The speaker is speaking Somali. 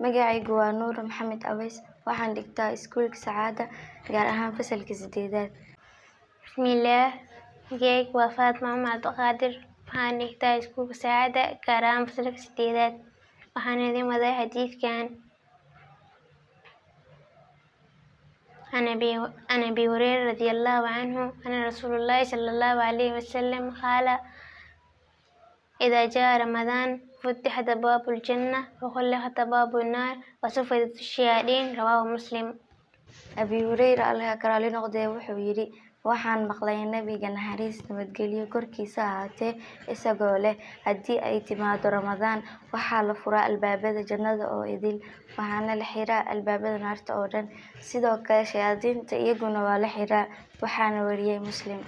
Magacaygu waa Nuur Maxamed Aweys. Waxaan dhigtaa iskuulka Sacaada, gaar ahaan fasalka 8aad. Bismillah, magacaygu waa Faatma Cumar Abdiqaadir. Waxaan dhigtaa iskuulka Sacaada, gaar ahaan fasalka 8aad. Waxaan idin wadaa xadiidkan. عن أبي هريرة رضي الله عنه أن رسول الله صلى الله عليه وسلم قال: إذا جاء رمضان فتحت أبواب الجنة وغلقت أبواب النار وصفدت الشياطين. رواه مسلم. Abi Hureyre Allah ka raali noqdee wuxuu yidhi: waxaan maqlay nabiga naxariis nabadgelyo korkiisa ahaatee isagoo leh, haddii ay timaado Ramadaan waxaa la furaa albaabada jannada oo idil, waxaana la xiraa albaabada naarta oo dhan, sidoo kale shayaadiinta iyaguna waa la xiraa. Waxaana wariyay Muslim.